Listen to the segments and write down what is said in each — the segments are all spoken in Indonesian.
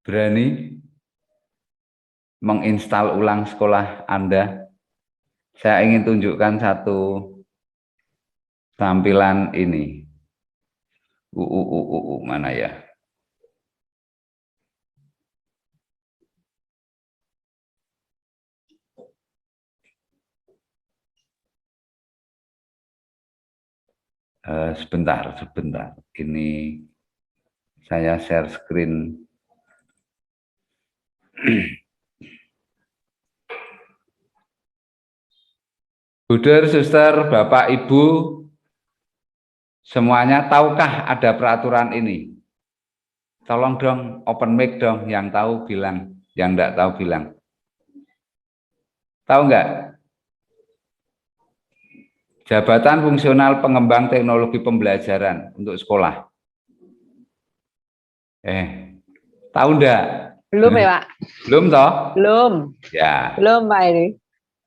berani menginstal ulang sekolah Anda? Saya ingin tunjukkan satu tampilan ini. Mana ya? Sebentar. Ini saya share screen. Buder, suster, Bapak, Ibu, semuanya tahukah ada peraturan ini? Tolong dong, open mic dong, yang tahu bilang, yang enggak tahu bilang. Tahu enggak? Jabatan Fungsional Pengembang Teknologi Pembelajaran untuk sekolah. Tahu enggak? Belum ya, Pak? Belum toh? Belum. Ya. Belum, Pak ini.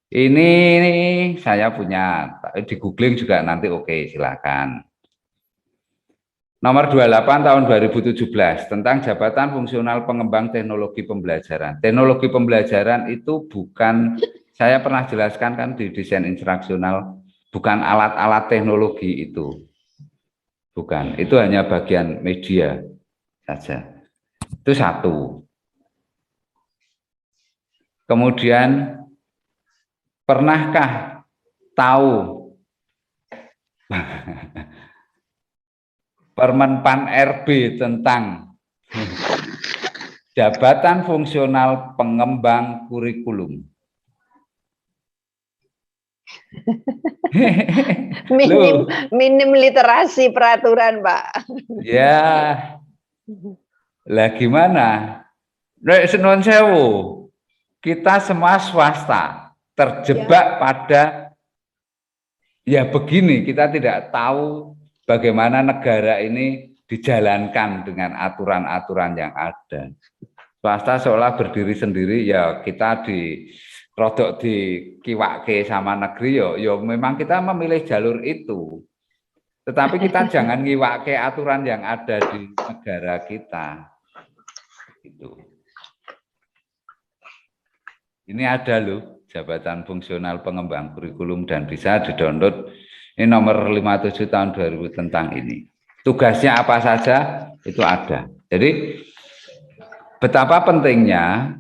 Ini saya punya, di googling juga nanti, oke, silakan. Nomor 28 tahun 2017 tentang Jabatan Fungsional Pengembang Teknologi Pembelajaran. Teknologi pembelajaran itu bukan, saya pernah jelaskan kan di desain instruksional, bukan alat-alat teknologi itu. Bukan, itu hanya bagian media saja. Itu satu. Kemudian, pernahkah tahu Permenpan RB tentang Jabatan Fungsional Pengembang Kurikulum? minim literasi peraturan, Pak. Ya, lah gimana? Nek Senon Sewu, kita semua swasta terjebak pada ya begini, kita tidak tahu bagaimana negara ini dijalankan dengan aturan-aturan yang ada. Swasta seolah berdiri sendiri, ya kita rodok dikiwake sama negeri, yo memang kita memilih jalur itu. Tetapi kita jangan ngiwake aturan yang ada di negara kita. Gitu. Ini ada loh, Jabatan Fungsional Pengembang Kurikulum, dan bisa di-download. Ini nomor 57 tahun 2000 tentang ini. Tugasnya apa saja itu ada. Jadi betapa pentingnya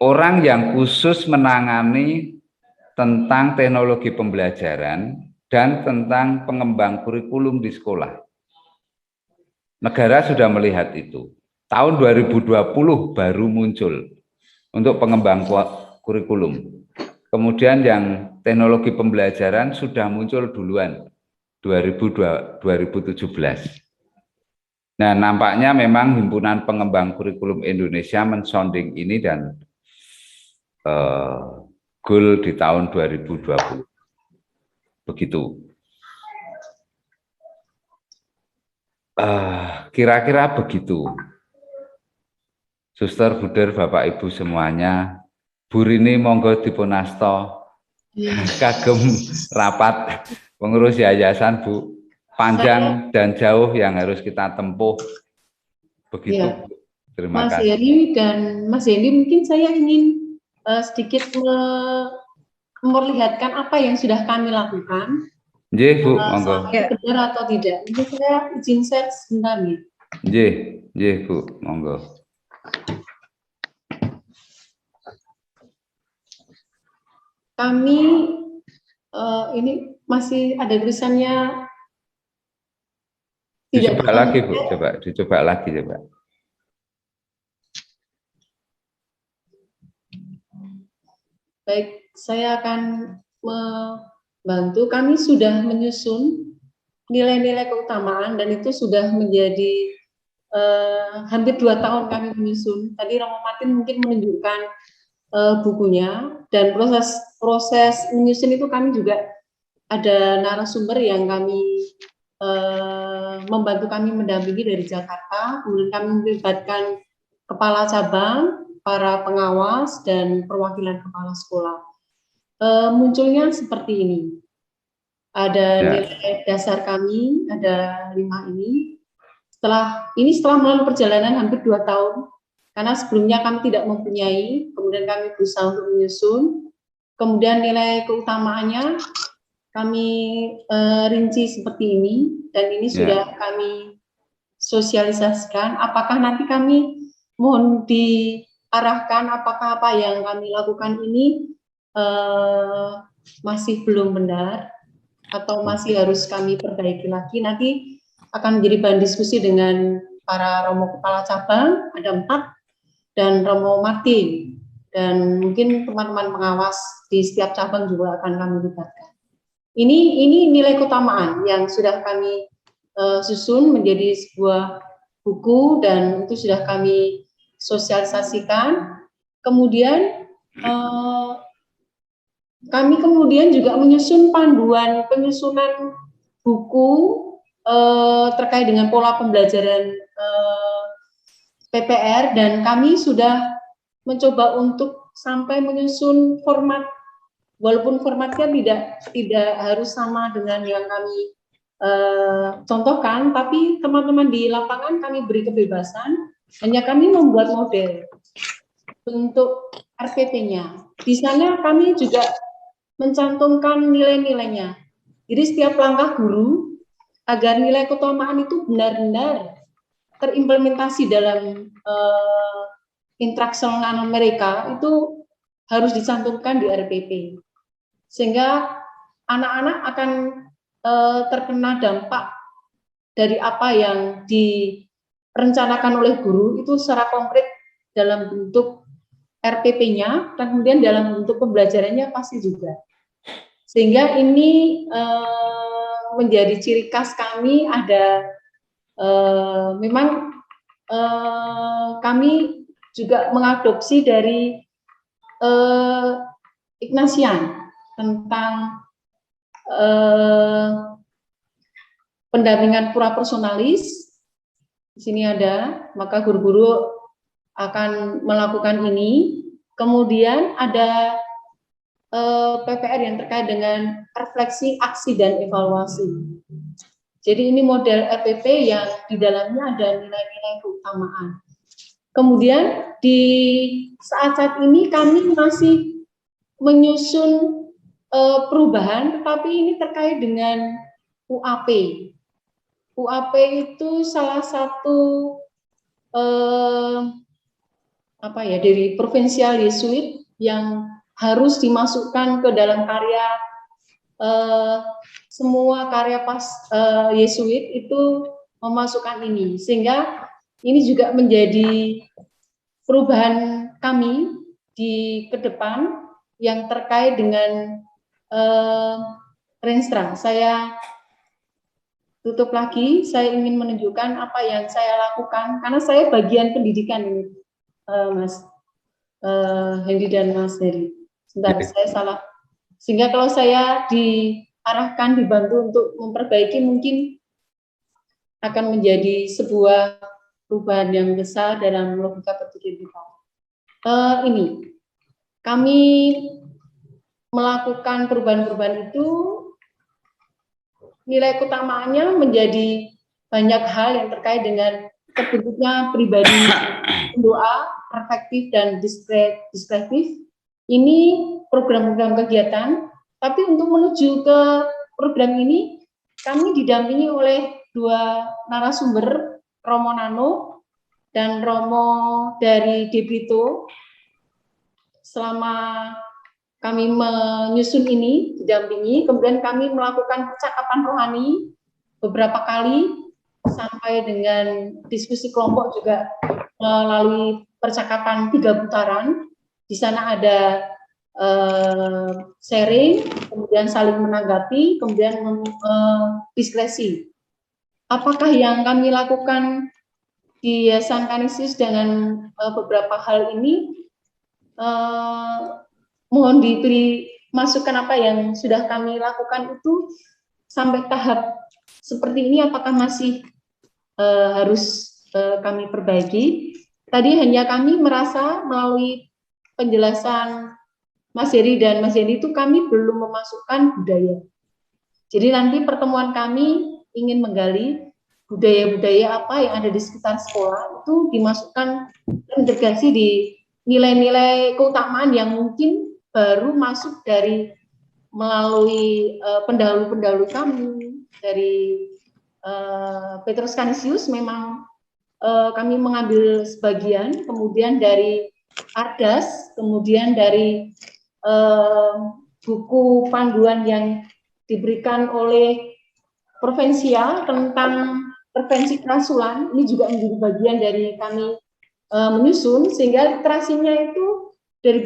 orang yang khusus menangani tentang teknologi pembelajaran dan tentang pengembang kurikulum di sekolah. Negara sudah melihat itu. Tahun 2020 baru muncul untuk pengembang kurikulum. Kemudian yang teknologi pembelajaran sudah muncul duluan, 2017. Nah, nampaknya memang Himpunan Pengembang Kurikulum Indonesia mensounding ini dan goal di tahun 2020. Begitu. Kira-kira begitu. Suster, Buder, Bapak, Ibu semuanya, Bu Rini monggo dipunasto. Kagem rapat pengurus yayasan, Bu. Panjang dan jauh yang harus kita tempuh. Begitu. Ya. Terima Mas kasih. Heri dan Mas Hendy, mungkin saya ingin sedikit memperlihatkan apa yang sudah kami lakukan. Nggih, Bu, monggo. Benar atau tidak? Mungkin saya izin share sebentar nih. Nggih, Bu, monggo. Kami ini masih ada tulisannya. Dicoba lagi, Bu, dicoba lagi, coba. Baik, saya akan membantu. Kami sudah menyusun nilai-nilai keutamaan dan itu sudah menjadi hampir 2 tahun kami menyusun. Tadi Romo Martin mungkin menunjukkan bukunya, dan proses menyusun itu kami juga ada narasumber yang kami membantu kami mendampingi dari Jakarta. Kemudian kami melibatkan kepala cabang, para pengawas, dan perwakilan kepala sekolah. Munculnya seperti ini. Ada nilai dasar kami, ada 5 ini. Setelah melalui perjalanan hampir 2 tahun, karena sebelumnya kami tidak mempunyai, kemudian kami berusaha untuk menyusun, kemudian nilai keutamaannya kami rinci seperti ini, dan ini sudah kami sosialisasikan. Apakah nanti kami mohon diarahkan apakah apa yang kami lakukan ini masih belum benar atau masih harus kami perbaiki lagi. Nanti akan menjadi bahan diskusi dengan para Romo Kepala Cabang, ada 4, dan Romo Martin, dan mungkin teman-teman pengawas di setiap cabang juga akan kami libatkan. Ini nilai keutamaan yang sudah kami susun menjadi sebuah buku, dan itu sudah kami sosialisasikan. Kemudian kami kemudian juga menyusun panduan penyusunan buku terkait dengan pola pembelajaran PPR, dan kami sudah mencoba untuk sampai menyusun format, walaupun formatnya tidak harus sama dengan yang kami contohkan, tapi teman-teman di lapangan kami beri kebebasan, hanya kami membuat model untuk RPP-nya. Di sana kami juga mencantumkan nilai-nilainya. Jadi setiap langkah guru agar nilai keutamaan itu benar-benar terimplementasi dalam instruksional mereka itu harus dicantumkan di RPP, sehingga anak-anak akan terkena dampak dari apa yang direncanakan oleh guru itu secara konkret dalam bentuk RPP-nya, dan kemudian dalam bentuk pembelajarannya pasti juga. Sehingga ini menjadi ciri khas kami. Ada memang kami juga mengadopsi dari Ignatian tentang pendampingan pura personalis. Di sini ada, maka guru-guru akan melakukan ini. Kemudian ada PPR yang terkait dengan refleksi, aksi, dan evaluasi. Jadi ini model RPP yang di dalamnya ada nilai-nilai keutamaan. Kemudian di saat-saat ini kami masih menyusun perubahan, tetapi ini terkait dengan UAP. UAP itu salah satu dari Provinsial Yesuit yang harus dimasukkan ke dalam karya, semua karya Yesuit itu memasukkan ini, sehingga ini juga menjadi perubahan kami di ke depan yang terkait dengan Renstra. Saya tutup lagi, saya ingin menunjukkan apa yang saya lakukan, karena saya bagian pendidikan ini, Mas Hendy dan Mas Heri. Sebentar, saya salah. Sehingga kalau saya diarahkan, dibantu untuk memperbaiki, mungkin akan menjadi sebuah perubahan yang besar dalam logika berpikir kita. Ini, kami melakukan perubahan-perubahan itu, nilai keutamaannya menjadi banyak hal yang terkait dengan terbentuknya pribadi doa, reflektif, dan diskretif. Ini program-program kegiatan, tapi untuk menuju ke program ini, kami didampingi oleh 2 narasumber, Romo Nano dan Romo dari Debrito. Selama kami menyusun ini, didampingi, kemudian kami melakukan percakapan rohani beberapa kali, sampai dengan diskusi kelompok juga melalui percakapan 3 putaran. Di sana ada sharing, kemudian saling menanggapi, kemudian diskresi. Apakah yang kami lakukan di Yayasan Kanisius dengan beberapa hal ini, mohon diberi masukan apa yang sudah kami lakukan itu sampai tahap seperti ini, apakah masih harus kami perbaiki. Tadi hanya kami merasa melalui penjelasan Mas Heri dan Mas Yendi itu kami belum memasukkan budaya. Jadi nanti pertemuan kami ingin menggali budaya-budaya apa yang ada di sekitar sekolah itu dimasukkan integrasi di nilai-nilai keutamaan yang mungkin baru masuk dari melalui pendahulu-pendahulu kami dari Petrus Canisius. Memang kami mengambil sebagian, kemudian dari Ardas, kemudian dari buku panduan yang diberikan oleh Provinsial tentang prevensi kerasulan, ini juga menjadi bagian dari kami menyusun, sehingga literasinya itu dari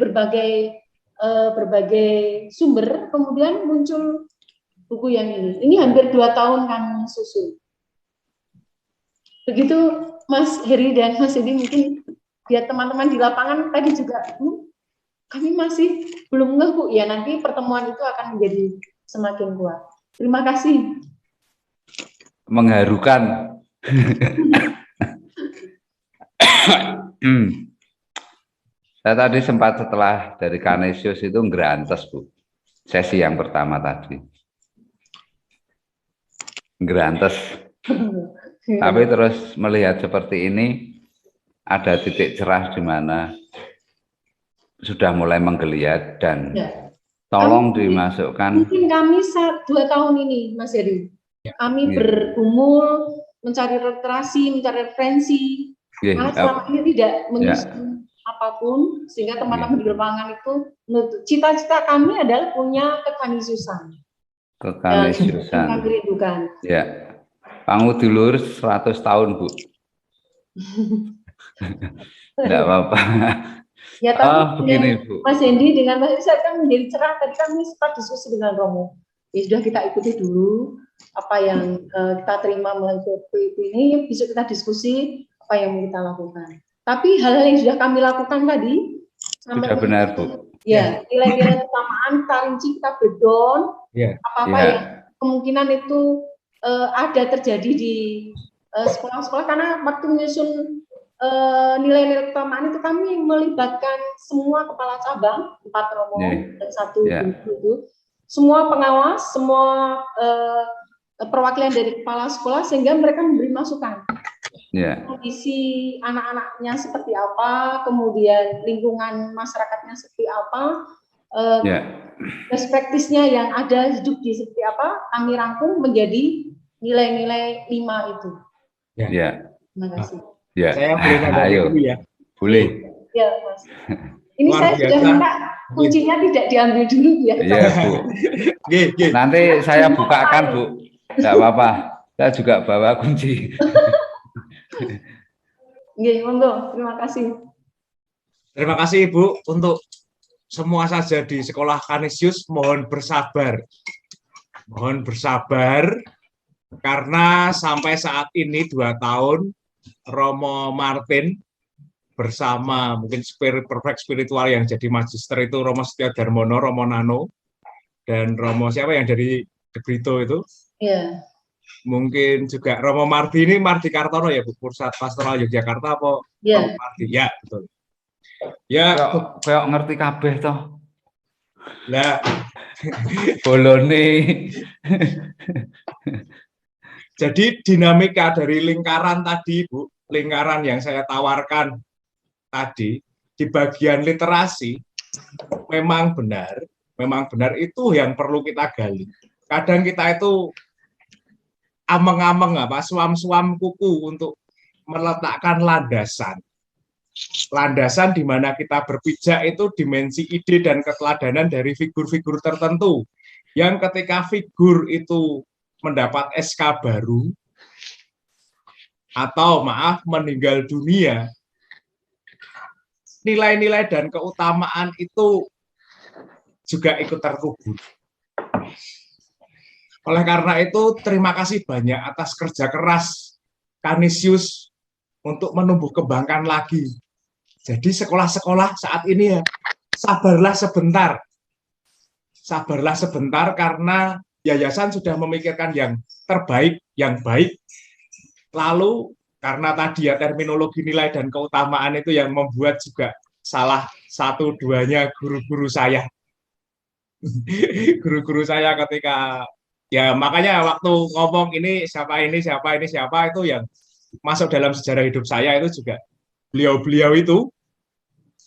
berbagai sumber, kemudian muncul buku yang ini. Ini hampir 2 tahun kami susun. Begitu Mas Heri dan Mas Edi, mungkin biar teman-teman di lapangan tadi juga, kami masih belum ngeh Bu, ya nanti pertemuan itu akan menjadi semakin kuat. Terima kasih. Mengharukan. Saya tadi sempat setelah dari Canisius itu ngerantes Bu, sesi yang pertama tadi ngerantes, tapi terus melihat seperti ini ada titik cerah di mana sudah mulai menggeliat dan Ya. tolong dimasukkan. Mungkin kami 2 tahun ini Mas Heri, kami bergumul mencari literasi, mencari referensi, karena selama ini tidak menyusun apapun, sehingga teman-teman di lapangan itu cita-cita kami adalah punya kekanisiusan. Kekanisiusan. Kami rindukan. Ya, Pangu dulur 100 tahun Bu. Tidak apa-apa. Ya, tapi begini Bu. Mas Hendi dengan Mas Isa kan menjadi cerah. Tadi kami sempat diskusi dengan Romo. Ya sudah, kita ikuti dulu apa yang kita terima melalui PIP ini, bisa kita diskusi apa yang mau kita lakukan. Tapi hal-hal yang sudah kami lakukan tadi sampai sudah benar Bu. Ya, nilai-nilai keutamaan kita rinci, kita breakdown, apa-apa yang kemungkinan itu ada terjadi di sekolah-sekolah, karena waktu menyusun nilai-nilai keutamaan itu kami melibatkan semua kepala cabang, 4 romo dan 1 guru, semua pengawas, semua perwakilan dari kepala sekolah, sehingga mereka memberi masukan. Kondisi anak-anaknya seperti apa, kemudian lingkungan masyarakatnya seperti apa, perspektifnya yang ada hidup di seperti apa, kami rangkum menjadi nilai-nilai 5 itu. Terima kasih. Saya boleh nanya dulu ya? Boleh. Ya, Mas. Ini saya sudah minta kuncinya tidak diambil dulu ya. Iya, Bu. Nanti saya bukakan, Bu. Tidak apa-apa. Saya juga bawa kunci. Monggo. Terima kasih. Terima kasih Ibu. Untuk semua saja di sekolah Canisius, mohon bersabar. Mohon bersabar, karena sampai saat ini 2 tahun, Romo Martin bersama mungkin perfect spiritual yang jadi magister itu Romo Setia Darmono, Romo Nano, dan Romo siapa yang dari Debrito itu? Iya. Mungkin juga Romo Mardi Kartono ya Bu, Pusat Pastoral Yogyakarta apa? Iya. Mardi, ya betul. Ya, kayak ngerti kabeh toh. Lah, bolone. Jadi dinamika dari lingkaran tadi, Bu, lingkaran yang saya tawarkan tadi di bagian literasi memang benar itu yang perlu kita gali. Kadang kita itu ameng-ameng suam-suam kuku untuk meletakkan landasan di mana kita berpijak itu dimensi ide dan keteladanan dari figur-figur tertentu yang ketika figur itu mendapat SK baru atau meninggal dunia, nilai-nilai dan keutamaan itu juga ikut terkubur. Oleh karena itu, terima kasih banyak atas kerja keras Canisius untuk menumbuh kembangkan lagi. Jadi sekolah-sekolah saat ini ya, sabarlah sebentar karena yayasan sudah memikirkan yang terbaik, yang baik. Lalu karena tadi ya terminologi nilai dan keutamaan itu yang membuat juga salah 1-2-nya guru-guru saya. Guru-guru saya ketika Ya makanya waktu ngomong ini siapa itu yang masuk dalam sejarah hidup saya itu juga beliau-beliau itu.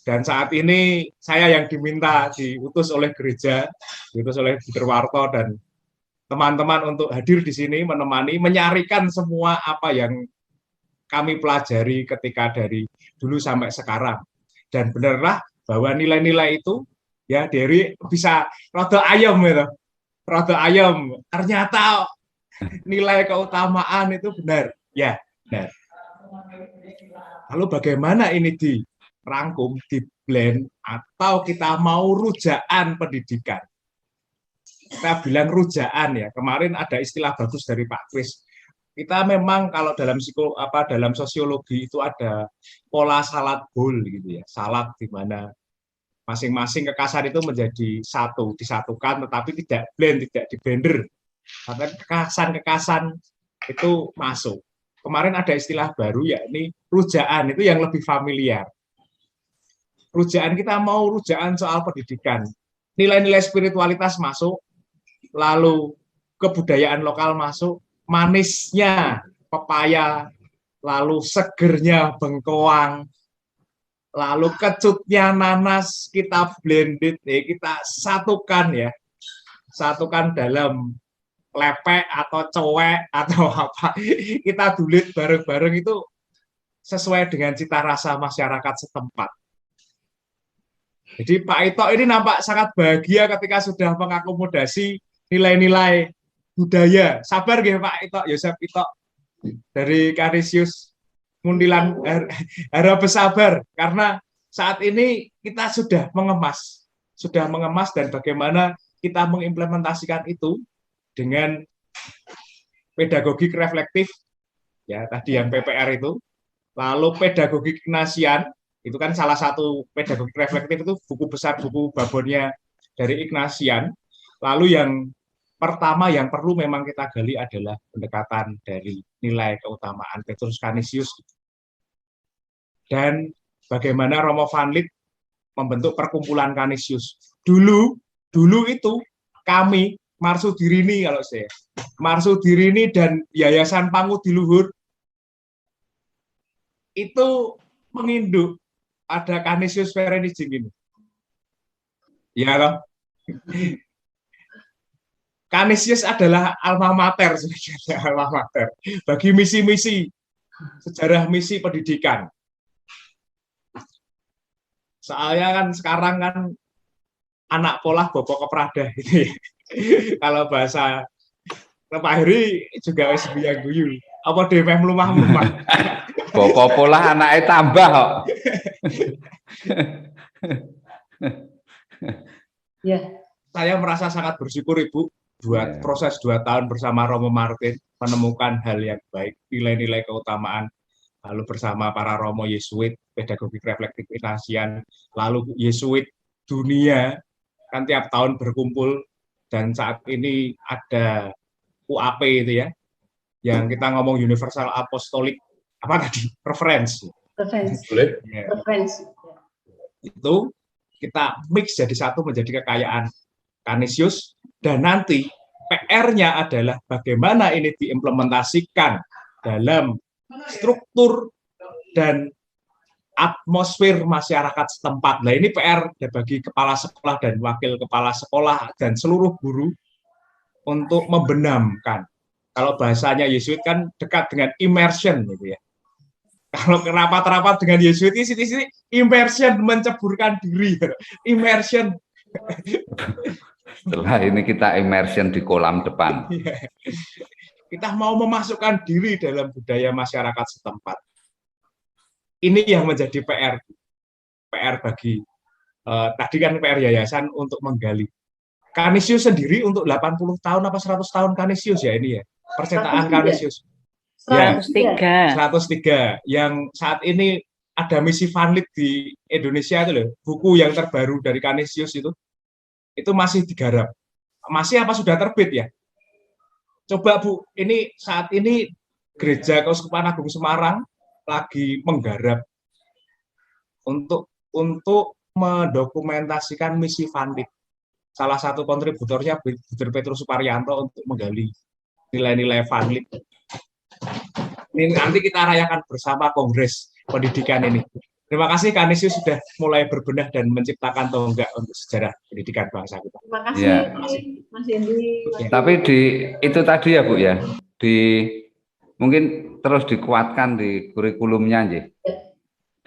Dan saat ini saya yang diutus oleh gereja, diutus oleh Buderwarto dan teman-teman untuk hadir di sini menemani, menyarikan semua apa yang kami pelajari ketika dari dulu sampai sekarang. Dan benarlah bahwa nilai-nilai itu ya dari bisa rada ayam gitu. Rada ayam. Ternyata nilai keutamaan itu benar. Ya, benar. Lalu bagaimana ini dirangkum, di-blend, atau kita mau rujaan pendidikan? Kita bilang rujaan ya. Kemarin ada istilah bagus dari Pak Kris. Kita memang kalau dalam sosiologi itu ada pola salad bowl gitu ya. Salad di mana masing-masing kekasan itu menjadi satu, disatukan tetapi tidak blend, tidak di-blender. Karena kekasan-kekasan itu masuk. Kemarin ada istilah baru yakni rujaan, itu yang lebih familiar. Rujaan kita mau rujaan soal pendidikan. Nilai-nilai spiritualitas masuk, lalu kebudayaan lokal masuk, manisnya pepaya, lalu segernya bengkoang, lalu kecutnya nanas kita blended, kita satukan ya. Satukan dalam lepek atau cowek atau apa, kita dulit bareng-bareng itu sesuai dengan cita rasa masyarakat setempat. Jadi Pak Ito ini nampak sangat bahagia ketika sudah mengakomodasi nilai-nilai budaya. Sabar nggih Pak Ito, Yosef Ito dari Kanisius Muntilan, harap bersabar karena saat ini kita sudah mengemas dan bagaimana kita mengimplementasikan itu dengan pedagogik reflektif, ya tadi yang PPR itu, lalu pedagogik Ignatian, itu kan salah satu pedagogik reflektif itu buku besar, buku babonnya dari Ignatian. Lalu yang pertama yang perlu memang kita gali adalah pendekatan dari nilai keutamaan Petrus Canisius dan bagaimana Romo van Lith membentuk perkumpulan Canisius. Dulu itu kami Marsudirini kalau saya, Marsudirini dan Yayasan Pangu di Luhur itu menginduk ada Canisius Ferenijing ini. Ya loh. Canisius adalah alma mater, alma mater bagi misi-misi sejarah misi pendidikan. Soalnya kan sekarang kan anak pola bobok keprada gitu ya. Kalau bahasa Pak Heri juga wis guyu. Apa dhewe mlumah-mlumah. Boko pola anaknya tambah kok. Ya. Saya merasa sangat bersyukur Ibu buat proses 2 tahun bersama Romo Martin menemukan hal yang baik, nilai-nilai keutamaan, lalu bersama para Romo Yesuit, pedagogik reflektif Ignatian, lalu Yesuit dunia kan tiap tahun berkumpul. Dan saat ini ada UAP itu ya, yang kita ngomong Universal Apostolic, apa tadi? Reference. Ya. Itu kita mix jadi satu menjadi kekayaan Canisius, dan nanti PR-nya adalah bagaimana ini diimplementasikan dalam struktur dan atmosfer masyarakat setempat. Nah ini PR bagi kepala sekolah dan wakil kepala sekolah dan seluruh guru untuk membenamkan. Kalau bahasanya Yesuit kan dekat dengan immersion gitu ya. Kalau rapat-rapat dengan Yesuit ini sini immersion, menceburkan diri, immersion. Setelah ini kita immersion di kolam depan. Kita mau memasukkan diri dalam budaya masyarakat setempat. Ini yang menjadi PR bagi tadi kan PR yayasan untuk menggali. Canisius sendiri untuk 80 tahun apa 100 tahun Canisius ya ini ya. Percetakan Canisius. 103. 103 yang saat ini ada misi Van Lith di Indonesia itu loh. Buku yang terbaru dari Canisius itu masih digarap. Masih apa sudah terbit ya? Coba Bu, ini saat ini Gereja Keuskupan Agung Semarang lagi menggarap untuk mendokumentasikan misi Van Lith. salah satu kontributornya Budir Petrus Suparyanto untuk menggali nilai-nilai Vanlik. Ini nanti kita rayakan bersama Kongres Pendidikan ini. Terima kasih Kanisius sudah mulai berbenah dan menciptakan tonggak untuk sejarah pendidikan bangsa kita. Terima kasih Ya. Mas Hendy. Mas Tapi itu tadi ya Bu ya, mungkin terus dikuatkan di kurikulumnya aja.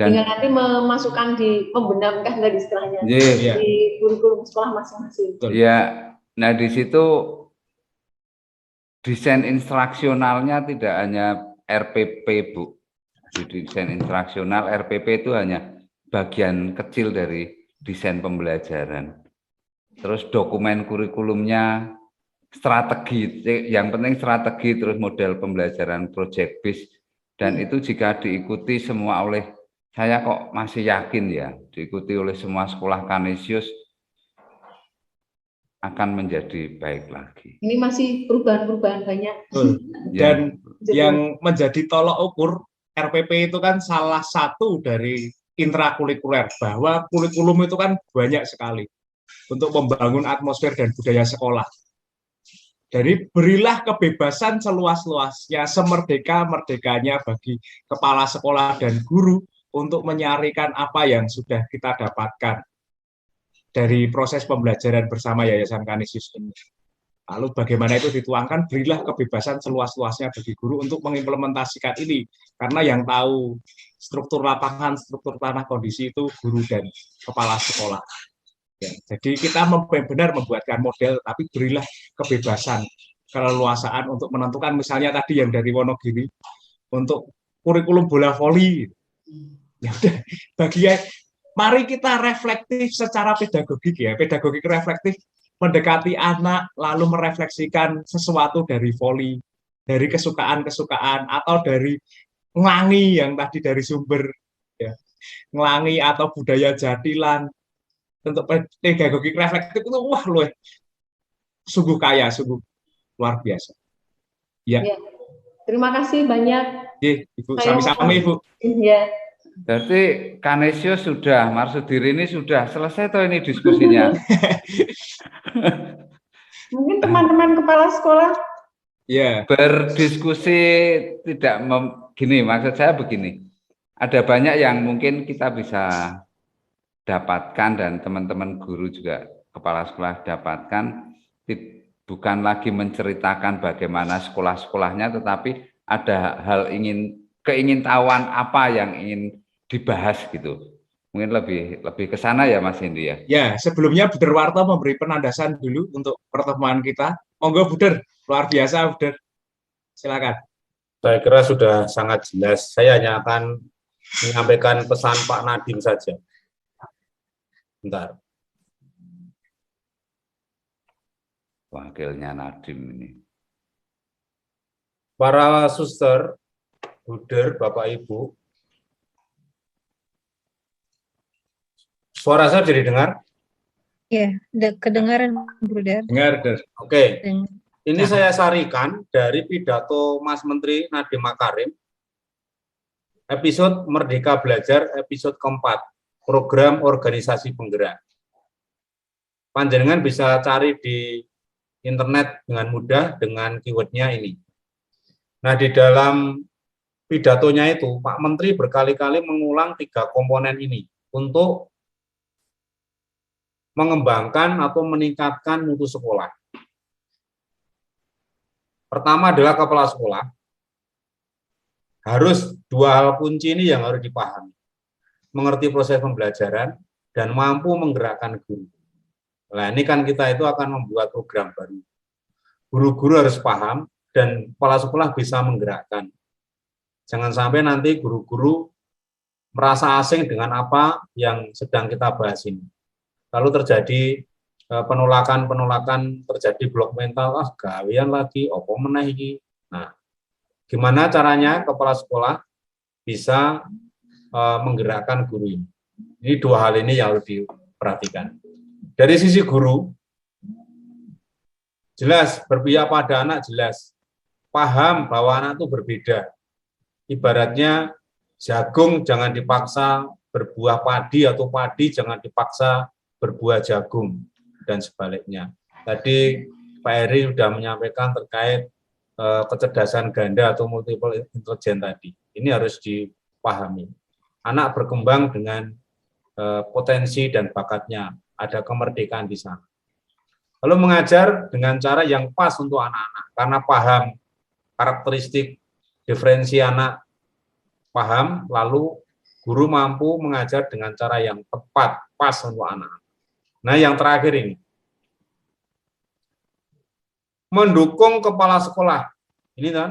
Dan tinggal nanti memasukkan membenamkan dari istilahnya Iya. di kurikulum sekolah masing-masing. Ya, nah di situ desain instruksionalnya tidak hanya RPP Bu. Di desain instruksional RPP itu hanya bagian kecil dari desain pembelajaran. Terus dokumen kurikulumnya, strategi, yang penting strategi, terus model pembelajaran project based, dan itu jika diikuti semua oleh, saya kok masih yakin ya, diikuti oleh semua sekolah Kanisius akan menjadi baik lagi. Ini masih perubahan-perubahan banyak. Dan yang menjadi tolok ukur RPP itu kan salah satu dari intrakurikuler, bahwa kurikulum itu kan banyak sekali untuk membangun atmosfer dan budaya sekolah. Jadi berilah kebebasan seluas-luasnya, semerdeka-merdekanya bagi kepala sekolah dan guru untuk menyarikan apa yang sudah kita dapatkan dari proses pembelajaran bersama Yayasan Kanisius ini. Lalu bagaimana itu dituangkan, berilah kebebasan seluas-luasnya bagi guru untuk mengimplementasikan ini. Karena yang tahu struktur lapangan, struktur tanah, kondisi itu guru dan kepala sekolah. Ya, jadi kita benar membuatkan model, tapi berilah kebebasan, keleluasaan untuk menentukan, misalnya tadi yang dari Wonogiri, untuk kurikulum bola voli. Ya udah, mari kita reflektif secara pedagogik ya, pedagogik reflektif, mendekati anak, lalu merefleksikan sesuatu dari voli, dari kesukaan-kesukaan, atau dari ngelangi yang tadi dari sumber, ya, ngelangi atau budaya jatilan. Untuk pedagogik reflektif itu, wah loh, sungguh kaya, sungguh luar biasa. Ya. Ya. Terima kasih banyak. Ibu, sami-sami Ibu. Iya. Berarti Kanisius sudah, Marsudiri ini sudah selesai toh ini diskusinya. Mungkin teman-teman kepala sekolah berdiskusi tidak gini, maksud saya begini. Ada banyak yang mungkin kita bisa dapatkan dan teman-teman guru juga kepala sekolah dapatkan, bukan lagi menceritakan bagaimana sekolah-sekolahnya, tetapi ada hal keingintahuan apa yang ingin dibahas gitu. Mungkin lebih ke sana ya Mas Hendy ya. Ya, sebelumnya Buder Warto memberi penandasan dulu untuk pertemuan kita. Monggo Buder, luar biasa Buder. Silakan. Saya kira sudah sangat jelas. Saya hanya akan menyampaikan pesan Pak Nadiem saja. Bentar. Wakilnya Nadiem ini. Para suster, Buder, Bapak Ibu, suara saya jadi dengar? Ya, kedengaran, Bruder. Dengar, Der. Oke. Ini saya sarikan dari pidato Mas Menteri Nadiem Makarim, episode Merdeka Belajar, episode keempat, program organisasi penggerak. Panjenengan bisa cari di internet dengan mudah dengan keywordnya ini. Nah, di dalam pidatonya itu, Pak Menteri berkali-kali mengulang 3 komponen ini untuk mengembangkan atau meningkatkan mutu sekolah. Pertama adalah kepala sekolah. Harus 2 hal kunci ini yang harus dipahami. Mengerti proses pembelajaran dan mampu menggerakkan guru. Nah, ini kan kita itu akan membuat program baru. Guru-guru harus paham dan kepala sekolah bisa menggerakkan. Jangan sampai nanti guru-guru merasa asing dengan apa yang sedang kita bahas ini. Lalu terjadi penolakan, terjadi blok mental, gawean lagi, opo meneh iki. Nah, gimana caranya kepala sekolah bisa menggerakkan guru ini? Ini 2 hal ini yang harus diperhatikan. Dari sisi guru, jelas berpihak pada anak, jelas paham bahwa anak itu berbeda. Ibaratnya jagung jangan dipaksa berbuah padi atau padi jangan dipaksa berbuah jagung. dan sebaliknya. Tadi Pak Heri sudah menyampaikan terkait kecerdasan ganda atau multiple intelligence tadi. Ini harus dipahami. Anak berkembang dengan potensi dan bakatnya, ada kemerdekaan di sana. Lalu mengajar dengan cara yang pas untuk anak-anak, karena paham karakteristik diferensi anak, paham, lalu guru mampu mengajar dengan cara yang tepat, pas untuk anak-anak. Nah, yang terakhir ini, mendukung kepala sekolah. Ini kan,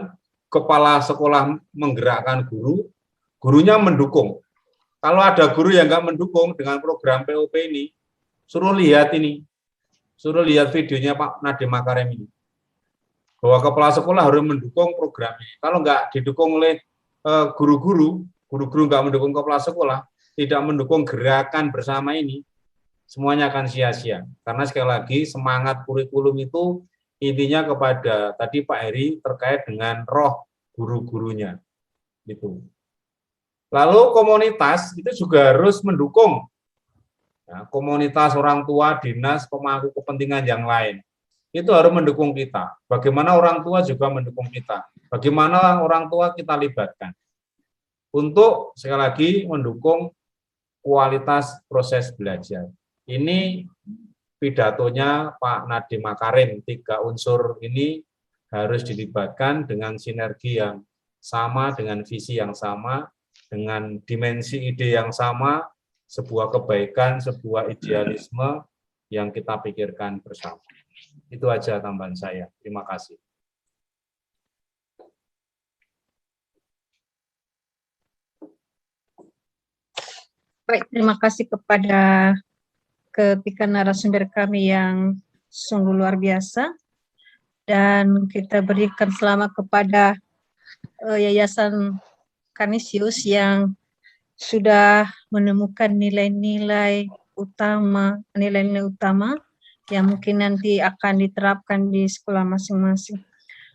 kepala sekolah menggerakkan guru, gurunya mendukung. Kalau ada guru yang nggak mendukung dengan program POP ini, suruh lihat ini, suruh lihat videonya Pak Nadiem Makarim ini. Bahwa kepala sekolah harus mendukung program ini. Kalau nggak didukung oleh guru-guru nggak mendukung kepala sekolah, tidak mendukung gerakan bersama ini, semuanya akan sia-sia. Karena sekali lagi semangat kurikulum itu intinya kepada tadi Pak Heri terkait dengan roh guru-gurunya. Gitu. Lalu komunitas itu juga harus mendukung. Ya, komunitas orang tua, dinas, pemangku kepentingan yang lain. Itu harus mendukung kita. Bagaimana orang tua juga mendukung kita. Bagaimana orang tua kita libatkan. Untuk sekali lagi mendukung kualitas proses belajar. Ini pidatonya Pak Nadiem Makarim, 3 unsur ini harus dilibatkan dengan sinergi yang sama, dengan visi yang sama, dengan dimensi ide yang sama, sebuah kebaikan, sebuah idealisme yang kita pikirkan bersama. Itu aja tambahan saya. Terima kasih. Baik, terima kasih kepada ketiga narasumber kami yang sungguh luar biasa. Dan kita berikan selamat kepada Yayasan Kanisius yang sudah menemukan nilai-nilai utama yang mungkin nanti akan diterapkan di sekolah masing-masing.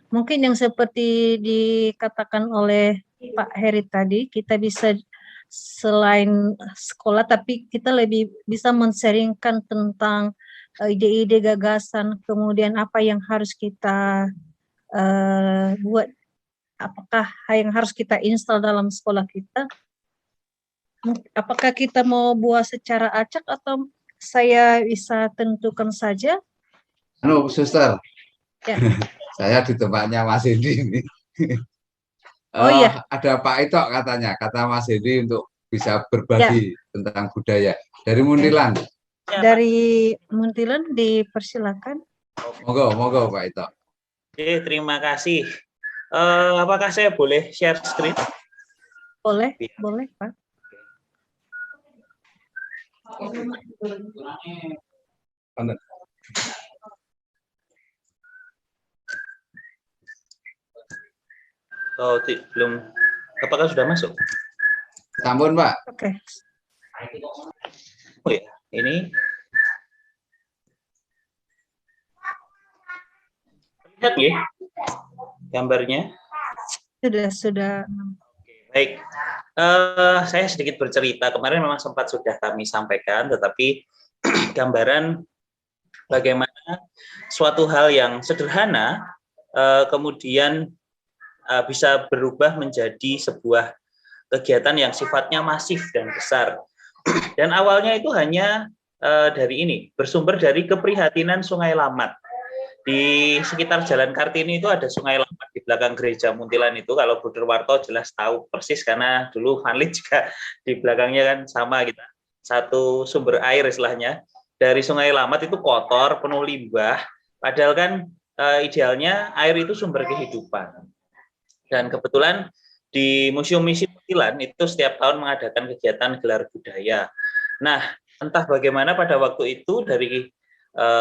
Mungkin yang seperti dikatakan oleh Pak Heri tadi, kita bisa selain sekolah, tapi kita lebih bisa men-sharingkan tentang ide-ide, gagasan, kemudian apa yang harus kita buat, apakah yang harus kita install dalam sekolah kita. Apakah kita mau buat secara acak atau saya bisa tentukan saja? Suster. Ya. Saya di tempatnya Mas Hendi ini. Oh iya. Ada Pak Ito katanya, kata Mas Hendi untuk bisa berbagi tentang budaya. Dari Muntilan. Dari Muntilan dipersilakan. Monggo Pak Ito. Oke, terima kasih. Apakah saya boleh share screen? Boleh Pak. Oh, belum. Apakah sudah masuk? Sampun, Pak. Oke. Oh ya, ini. Lihat ya gambarnya. Sudah. Baik. Saya sedikit bercerita. Kemarin memang sempat sudah kami sampaikan, tetapi gambaran bagaimana suatu hal yang sederhana kemudian bisa berubah menjadi sebuah kegiatan yang sifatnya masif dan besar. Dan awalnya itu hanya dari ini, bersumber dari keprihatinan Sungai Lamat. Di sekitar Jalan Kartini itu ada Sungai Lamat di belakang gereja Muntilan itu. Kalau Bu Derwarto jelas tahu persis karena dulu Hanlit juga di belakangnya kan sama kita. Satu sumber air istilahnya. Dari Sungai Lamat itu kotor, penuh limbah. Padahal kan idealnya air itu sumber kehidupan. Dan kebetulan di Museum Misi Muntilan itu setiap tahun mengadakan kegiatan gelar budaya. Nah, entah bagaimana pada waktu itu dari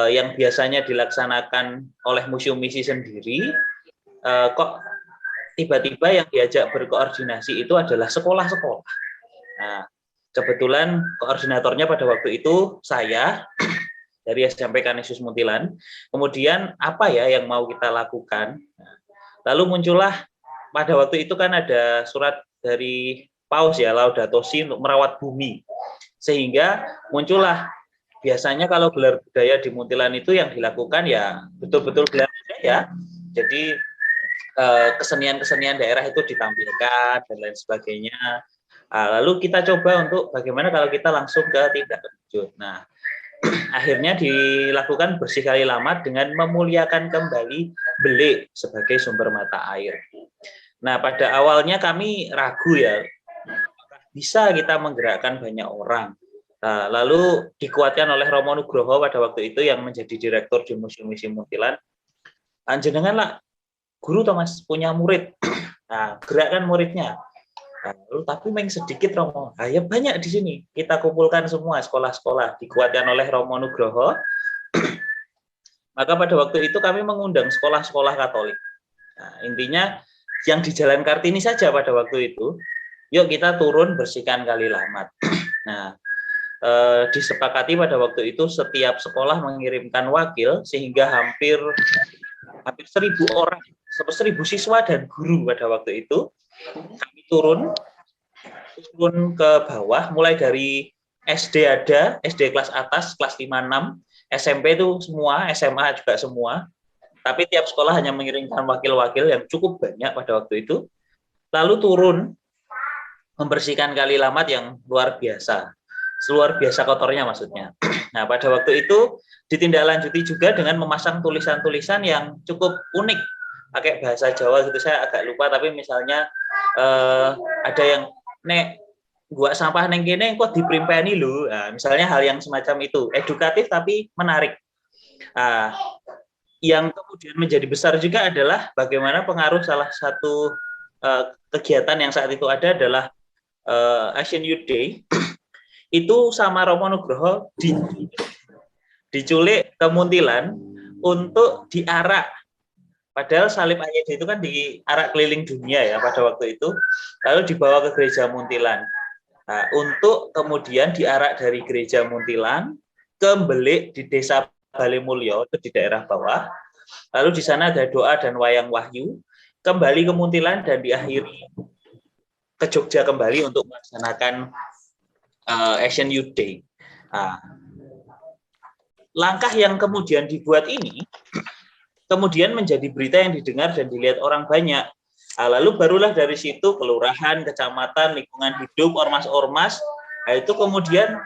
yang biasanya dilaksanakan oleh Museum Misi sendiri, kok tiba-tiba yang diajak berkoordinasi itu adalah sekolah-sekolah. Nah, kebetulan koordinatornya pada waktu itu saya dari SMP Kanisius Muntilan. Kemudian apa ya yang mau kita lakukan? Lalu muncullah pada waktu itu kan ada surat dari Paus ya, Laudato Si untuk merawat bumi. Sehingga muncullah biasanya kalau gelar budaya di Muntilan itu yang dilakukan ya betul-betul gelar budaya. Jadi kesenian-kesenian daerah itu ditampilkan dan lain sebagainya. Lalu kita coba untuk bagaimana kalau kita langsung ke tindak lanjut. Nah, akhirnya dilakukan bersih kali lamat dengan memuliakan kembali belik sebagai sumber mata air. Nah, pada awalnya kami ragu ya, bisa kita menggerakkan banyak orang. Nah, lalu dikuatkan oleh Romo Nugroho pada waktu itu yang menjadi direktur di Museum Misi Muntilan. Jenengan lah guru Thomas punya murid, nah, gerakkan muridnya. Nah, lalu tapi memang sedikit Romo, nah, ya banyak di sini. Kita kumpulkan semua sekolah-sekolah, dikuatkan oleh Romo Nugroho. Maka pada waktu itu kami mengundang sekolah-sekolah Katolik. Nah, intinya yang di Jalan Kartini saja pada waktu itu, yuk kita turun bersihkan kali lamat. Nah, disepakati pada waktu itu setiap sekolah mengirimkan wakil sehingga hampir 1.000 orang, 1.000 siswa dan guru pada waktu itu kami turun ke bawah, mulai dari SD ada, SD kelas atas, kelas 5-6, SMP itu semua, SMA juga semua, tapi tiap sekolah hanya mengirimkan wakil-wakil yang cukup banyak pada waktu itu, lalu turun membersihkan kali lamat yang luar biasa kotornya maksudnya. Nah, pada waktu itu ditindaklanjuti juga dengan memasang tulisan-tulisan yang cukup unik, pakai bahasa Jawa gitu, saya agak lupa, tapi misalnya ada yang nek buat sampah neng kene kok diprimpeni lho. Nah, misalnya hal yang semacam itu, edukatif tapi menarik. Yang kemudian menjadi besar juga adalah bagaimana pengaruh salah satu kegiatan yang saat itu ada adalah Asian Youth Day. Itu sama Romo Nugroho diculik ke Muntilan untuk diarak. Padahal salib AYD itu kan diarak keliling dunia ya pada waktu itu, lalu dibawa ke gereja Muntilan. Nah, untuk kemudian diarak dari gereja Muntilan ke belik di desa Balemulyo, itu di daerah bawah. Lalu di sana ada doa dan wayang wahyu, kembali ke Muntilan dan diakhiri ke Jogja kembali untuk melaksanakan Asian Youth Day. Nah, langkah yang kemudian dibuat ini kemudian menjadi berita yang didengar dan dilihat orang banyak. Lalu barulah dari situ kelurahan, kecamatan, lingkungan hidup, ormas-ormas, itu kemudian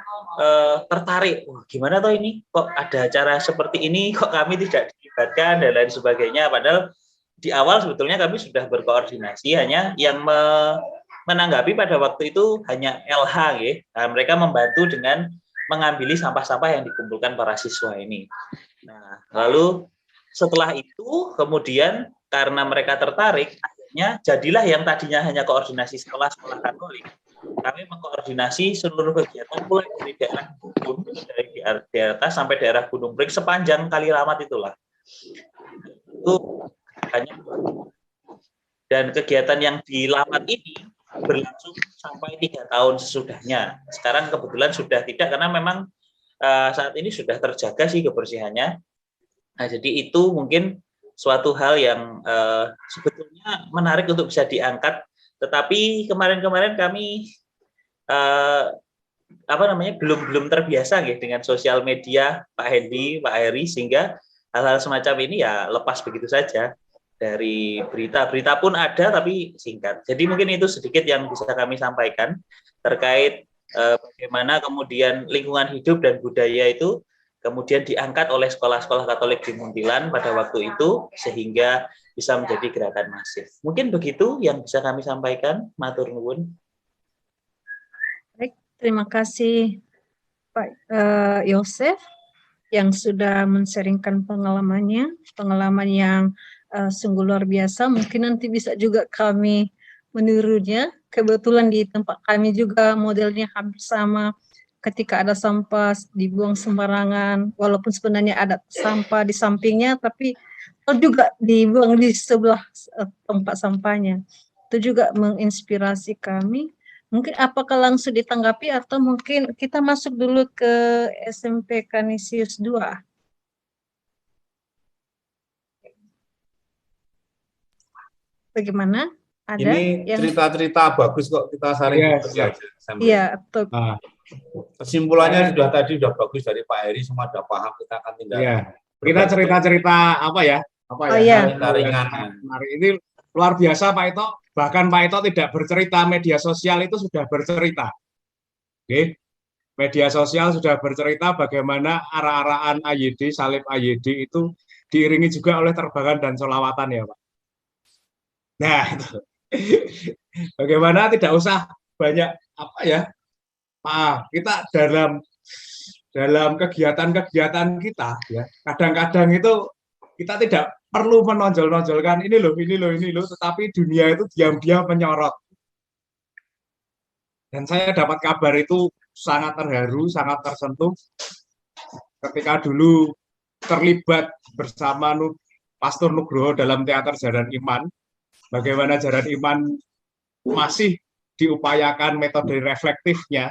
tertarik. Wah, gimana toh ini? Kok ada acara seperti ini? Kok kami tidak dilibatkan dan lain sebagainya? Padahal di awal sebetulnya kami sudah berkoordinasi, hanya yang menanggapi pada waktu itu hanya LH, ya. Nah, mereka membantu dengan mengambil sampah-sampah yang dikumpulkan para siswa ini. Nah, lalu setelah itu kemudian karena mereka tertarik, akhirnya jadilah yang tadinya hanya koordinasi sekolah-sekolah Katolik, kami mengkoordinasi seluruh kegiatan mulai dari daerah Gunung, dari di atas sampai daerah Gunung Pring sepanjang Kali Lamat itulah. Itu hanya, dan kegiatan yang di Lamat ini berlangsung sampai 3 tahun sesudahnya. Sekarang kebetulan sudah tidak, karena memang saat ini sudah terjaga sih kebersihannya. Nah, jadi itu mungkin suatu hal yang sebetulnya menarik untuk bisa diangkat. Tetapi kemarin-kemarin kami belum terbiasa gitu dengan sosial media, Pak Hendy, Pak Heri, sehingga hal-hal semacam ini ya lepas begitu saja. Dari berita pun ada tapi singkat. Jadi mungkin itu sedikit yang bisa kami sampaikan terkait bagaimana kemudian lingkungan hidup dan budaya itu kemudian diangkat oleh sekolah-sekolah Katolik di Muntilan pada waktu itu sehingga bisa menjadi gerakan masif. Mungkin begitu yang bisa kami sampaikan. Matur nuwun. Baik, terima kasih Pak Yosef yang sudah men-sharingkan pengalaman yang sungguh luar biasa. Mungkin nanti bisa juga kami menirunya. Kebetulan di tempat kami juga modelnya hampir sama. Ketika ada sampah dibuang sembarangan, walaupun sebenarnya ada sampah di sampingnya, tapi juga dibuang di sebelah tempat sampahnya. Itu juga menginspirasi kami. Mungkin apakah langsung ditanggapi atau mungkin kita masuk dulu ke SMP Canisius 2? Bagaimana? Ada ini yang cerita-cerita bagus kok, kita saling berbagi aja. Iya, Nah, Kesimpulannya sudah bagus dari Pak Heri, semua sudah paham, kita akan tinggal. Ya, kita cerita-cerita apa ya? Oh, iya. Cerita ringan. Menarik. Ini luar biasa Pak Ito. Bahkan Pak Ito tidak bercerita, media sosial itu sudah bercerita. Oke. Media sosial sudah bercerita bagaimana arah-arahan AYD, salib AYD itu diiringi juga oleh terbangan dan sholawatan ya Pak. Nah, itu. Bagaimana tidak usah banyak apa ya, kita dalam kegiatan-kegiatan kita ya, kadang-kadang itu kita tidak perlu menonjol-nonjolkan ini loh, tetapi dunia itu diam-diam menyorot. Dan saya dapat kabar itu sangat terharu, sangat tersentuh ketika dulu terlibat bersama Pastor Nugroho dalam teater Jaran Iman. Bagaimana Jaran Iman masih diupayakan metode reflektifnya,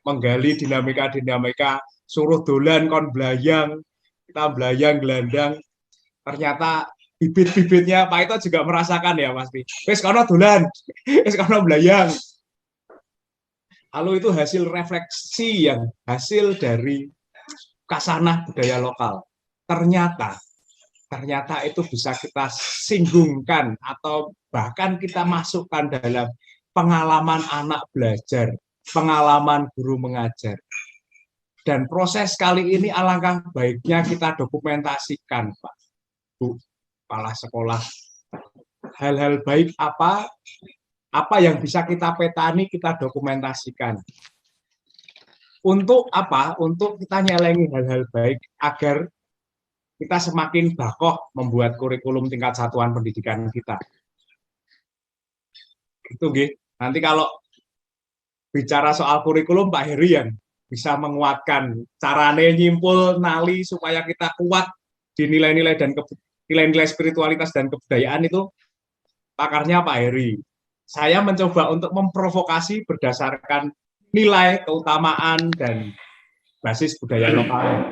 menggali dinamika-dinamika, suruh dolan kon belayang, kita belayang gelandang. Ternyata bibit-bibitnya Pak Ito juga merasakan ya pasti. Wis kono dolan, wis kono belayang. Lalu itu hasil refleksi yang hasil dari kasanah budaya lokal. Ternyata itu bisa kita singgungkan atau bahkan kita masukkan dalam pengalaman anak belajar, pengalaman guru mengajar. Dan proses kali ini alangkah baiknya kita dokumentasikan, Pak, Bu, kepala sekolah. Hal-hal baik apa yang bisa kita petani, kita dokumentasikan. Untuk apa? Untuk kita nyelengi hal-hal baik agar kita semakin bakoh membuat kurikulum tingkat satuan pendidikan kita. Itu, G. Nanti kalau bicara soal kurikulum, Pak Heri yang bisa menguatkan carane nyimpul nali supaya kita kuat di nilai-nilai dan nilai-nilai spiritualitas dan kebudayaan itu pakarnya Pak Heri. Saya mencoba untuk memprovokasi berdasarkan nilai, keutamaan, dan basis budaya lokal.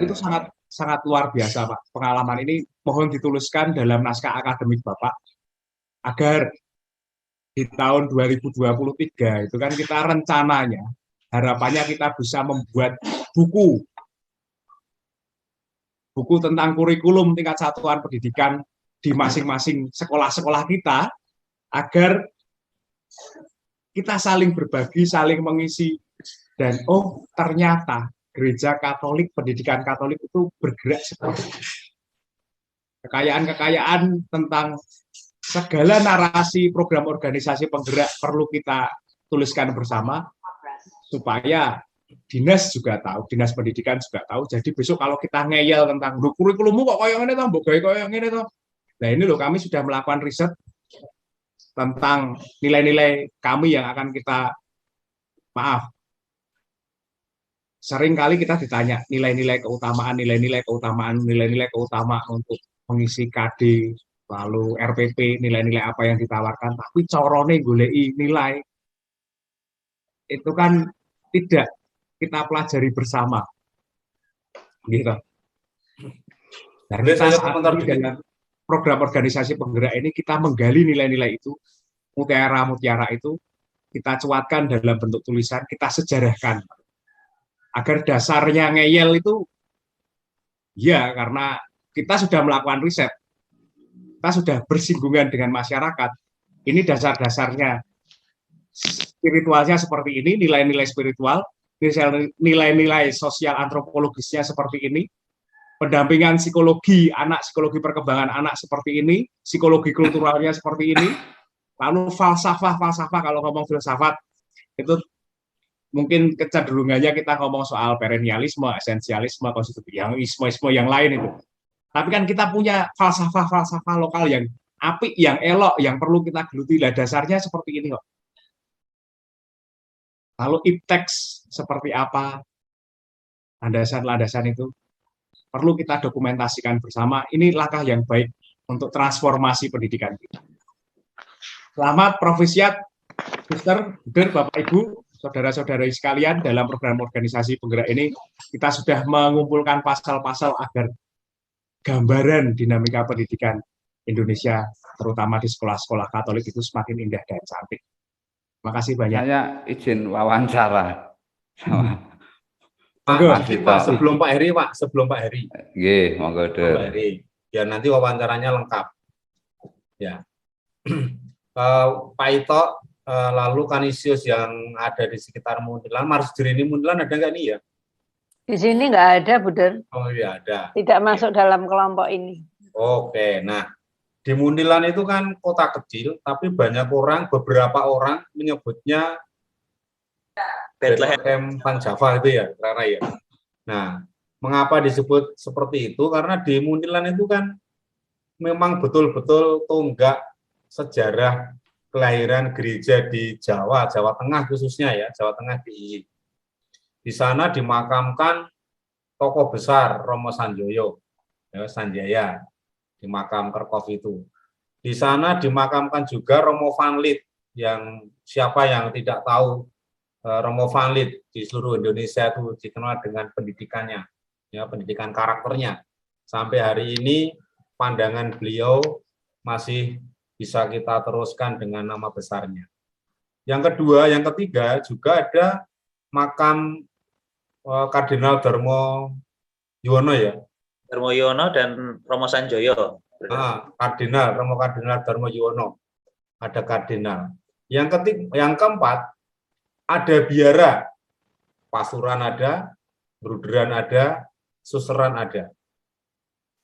Itu sangat luar biasa, Pak. Pengalaman ini mohon dituliskan dalam naskah akademik Bapak agar di tahun 2023 itu kan kita rencananya, harapannya kita bisa membuat buku tentang kurikulum tingkat satuan pendidikan di masing-masing sekolah-sekolah kita, agar kita saling berbagi, saling mengisi, dan ternyata gereja Katolik, pendidikan Katolik itu bergerak seperti itu. Kekayaan-kekayaan tentang segala narasi program organisasi penggerak perlu kita tuliskan bersama, supaya dinas juga tahu, dinas pendidikan juga tahu. Jadi besok kalau kita ngeyel tentang kurikulummu kok koyo ngene to, mbok gawe koyo ngene to. Nah, ini loh, kami sudah melakukan riset tentang nilai-nilai kami yang akan kita, sering kali kita ditanya nilai-nilai keutamaan untuk mengisi KD, lalu RPP, nilai-nilai apa yang ditawarkan, tapi corone goleki nilai itu kan tidak kita pelajari bersama, gitu. Dan kita saat ini dengan program organisasi penggerak ini kita menggali nilai-nilai itu, mutiara-mutiara itu kita cuatkan dalam bentuk tulisan, kita sejarahkan agar dasarnya ngeyel itu ya karena kita sudah melakukan riset, kita sudah bersinggungan dengan masyarakat. Ini dasar-dasarnya spiritualnya seperti ini, nilai-nilai spiritual, nilai-nilai sosial antropologisnya seperti ini, pendampingan psikologi anak, psikologi perkembangan anak seperti ini, psikologi kulturalnya seperti ini, lalu falsafah kalau ngomong filsafat itu mungkin kecenderungannya kita ngomong soal perennialisme, esensialisme, konstitusionalisme yang lain itu. Tapi kan kita punya falsafah lokal yang apik, yang elok, yang perlu kita geluti. Lah dasarnya seperti ini kok. Lalu iptex seperti apa? Landasan-landasan itu perlu kita dokumentasikan bersama. Ini langkah yang baik untuk transformasi pendidikan kita. Selamat Profisiat, Sister, Bapak Ibu, saudara-saudari sekalian, dalam program organisasi penggerak ini kita sudah mengumpulkan pasal-pasal agar gambaran dinamika pendidikan Indonesia, terutama di sekolah-sekolah Katolik itu semakin indah dan cantik. Makasih banyak. Saya izin wawancara sama Monggo. Mas Pak, Ito. sebelum Pak Heri, Nggih, monggo Pak Dur. Heri, biar nanti wawancaranya lengkap. Ya, Pak Ito, lalu Kanisius yang ada di sekitar Muntilan, Marsudi ini Muntilan ada nggak nih ya? Di sini nggak ada, Buder. Oh iya ada. Tidak masuk dalam kelompok ini. Oke, nah di Muntilan itu kan kota kecil, tapi banyak orang, beberapa orang menyebutnya Bethlehem. Bethlehem Panjava itu ya, Rara ya. Nah, mengapa disebut seperti itu? Karena di Muntilan itu kan memang betul-betul tonggak sejarah kelahiran gereja di Jawa, Jawa Tengah khususnya ya, Jawa Tengah DIY. Di sana dimakamkan tokoh besar Romo Sanjoyo, ya, Sanjaya, di makam Kerkov itu. Di sana dimakamkan juga Romo Van Lith, yang siapa yang tidak tahu Romo Van Lith di seluruh Indonesia itu dikenal dengan pendidikannya, ya, pendidikan karakternya. Sampai hari ini pandangan beliau masih bisa kita teruskan dengan nama besarnya. Yang kedua, yang ketiga juga ada makam Kardinal Darmo Yuwono ya. Darmo Yuwono dan Romo Sanjoyo. Romo Kardinal Darmo Yuwono. Ada kardinal. Yang keempat, ada biara. Pasuran ada, bruderan ada, suseran ada.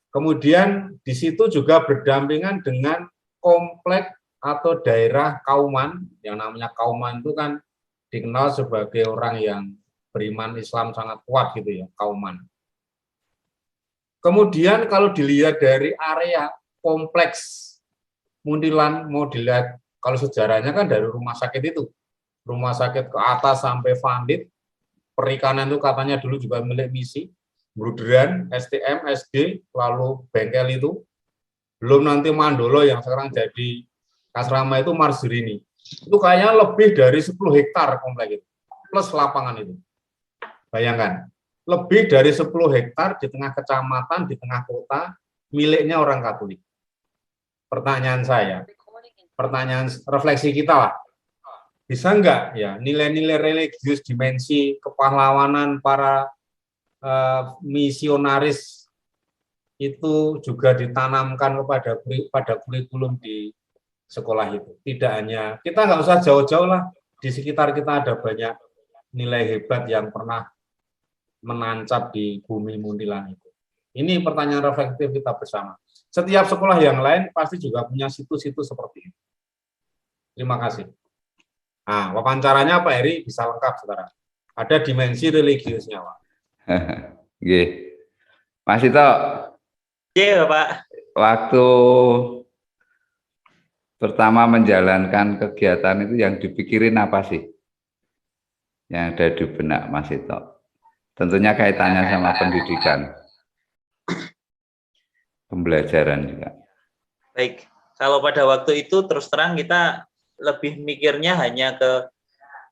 Kemudian di situ juga berdampingan dengan komplek atau daerah Kauman, yang namanya Kauman itu kan dikenal sebagai orang yang beriman Islam sangat kuat gitu ya, Kauman. Kemudian kalau dilihat dari area kompleks Muntilan, mau dilihat kalau sejarahnya kan dari rumah sakit itu, rumah sakit ke atas sampai Van Lith, perikanan itu katanya dulu juga milik misi, bruderan, STM, SD, lalu bengkel itu, belum nanti Mandolo yang sekarang jadi asrama itu Marzurini. Itu kayaknya lebih dari 10 hektar komplek itu, plus lapangan itu. Bayangkan, lebih dari 10 hektar di tengah kecamatan, di tengah kota, miliknya orang Katolik. Pertanyaan saya, pertanyaan refleksi kita lah, bisa enggak ya nilai-nilai religius, dimensi kepahlawanan para misionaris itu juga ditanamkan pada kurikulum di sekolah itu. Tidak hanya, kita nggak usah jauh-jauh lah, di sekitar kita ada banyak nilai hebat yang pernah menancap di bumi Muntilan itu. Ini pertanyaan reflektif kita bersama. Setiap sekolah yang lain pasti juga punya situs-situs seperti itu. Terima kasih. Nah, wawancaranya Pak Heri bisa lengkap, saudara. Ada dimensi religiusnya, Pak. Nggih. Mas Ito, Iya, Pak. waktu pertama menjalankan kegiatan itu yang dipikirin apa sih? Yang ada di benak Mas Ito? Tentunya kaitannya sama pendidikan, pembelajaran juga. Baik, kalau pada waktu itu terus terang kita lebih mikirnya hanya ke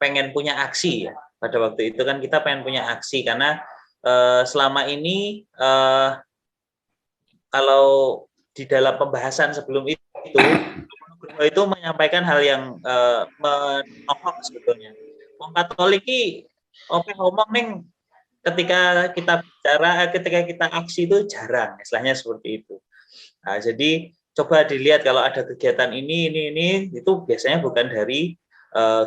pengen punya aksi ya. Pada waktu itu kan kita pengen punya aksi karena selama ini kalau di dalam pembahasan sebelum itu menyampaikan hal yang menokok sebetulnya. Wong Katolik iki oke ngomong ning ketika kita bicara, ketika kita aksi itu jarang, istilahnya seperti itu. Nah, jadi coba dilihat kalau ada kegiatan ini itu biasanya bukan dari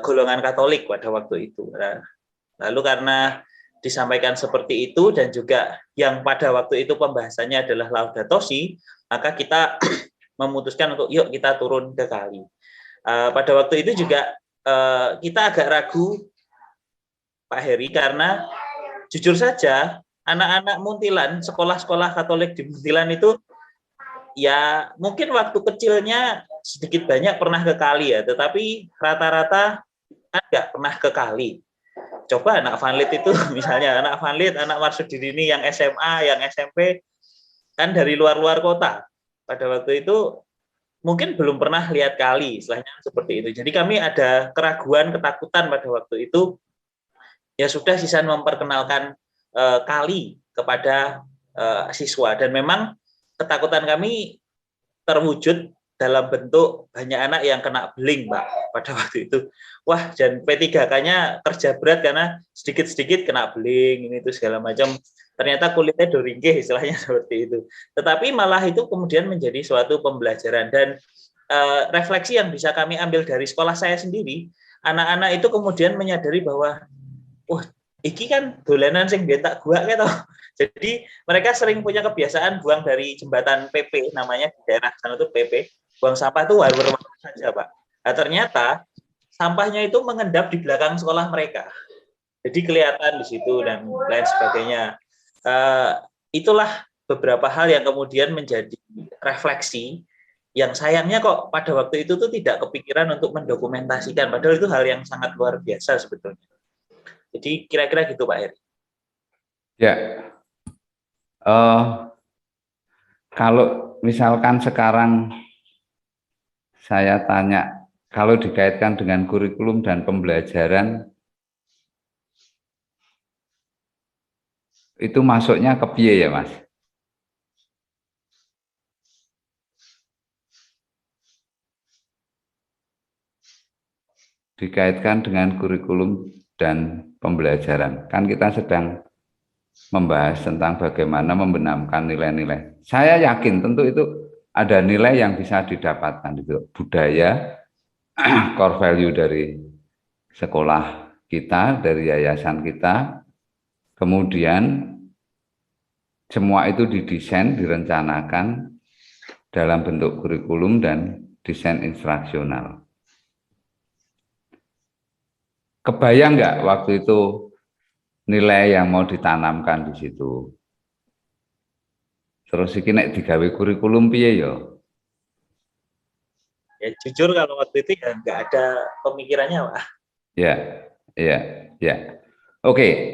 golongan Katolik pada waktu itu. Nah, lalu karena disampaikan seperti itu dan juga yang pada waktu itu pembahasannya adalah Laudato Si, maka kita memutuskan untuk yuk kita turun ke kali. Pada waktu itu juga kita agak ragu Pak Heri karena jujur saja anak-anak Muntilan, sekolah-sekolah Katolik di Muntilan itu ya mungkin waktu kecilnya sedikit banyak pernah ke kali ya, tetapi rata-rata kan nggak pernah ke kali. Coba anak Van Lith itu misalnya anak Van Lith, anak Marsudirini yang SMA, yang SMP kan dari luar-luar kota. Pada waktu itu mungkin belum pernah lihat kali, istilahnya seperti itu. Jadi kami ada keraguan, ketakutan pada waktu itu. Ya sudah Sisan memperkenalkan kali kepada siswa dan memang ketakutan kami terwujud dalam bentuk banyak anak yang kena beling, Pak, pada waktu itu. Wah, dan P3K-nya kerja berat karena sedikit-sedikit kena beling, ini itu segala macam. Ternyata kulitnya doringkeh, istilahnya seperti itu. Tetapi malah itu kemudian menjadi suatu pembelajaran. Dan refleksi yang bisa kami ambil dari sekolah saya sendiri, anak-anak itu kemudian menyadari bahwa, wah, iki kan dolanan sing bentak gua gitu. Jadi mereka sering punya kebiasaan buang dari jembatan PP, namanya di daerah sana itu PP, buang sampah itu war-war saja, Pak. Nah, ternyata sampahnya itu mengendap di belakang sekolah mereka. Jadi kelihatan di situ dan lain sebagainya. Itulah beberapa hal yang kemudian menjadi refleksi yang sayangnya kok pada waktu itu tuh tidak kepikiran untuk mendokumentasikan, padahal itu hal yang sangat luar biasa sebetulnya. Jadi kira-kira gitu, Pak Heri. Ya, kalau misalkan sekarang saya tanya, kalau dikaitkan dengan kurikulum dan pembelajaran, itu masuknya ke piye ya, Mas? Dikaitkan dengan kurikulum dan pembelajaran. Kan kita sedang membahas tentang bagaimana membenamkan nilai-nilai. Saya yakin tentu itu ada nilai yang bisa didapatkan, itu budaya, core value dari sekolah kita, dari yayasan kita. Kemudian semua itu didesain, direncanakan dalam bentuk kurikulum dan desain instruksional. Kebayang nggak waktu itu nilai yang mau ditanamkan di situ? Terus iki nek digawe kurikulum piye ya? Ya jujur kalau waktu itu ya nggak ada pemikirannya, Pak. Ya, ya, ya. Oke,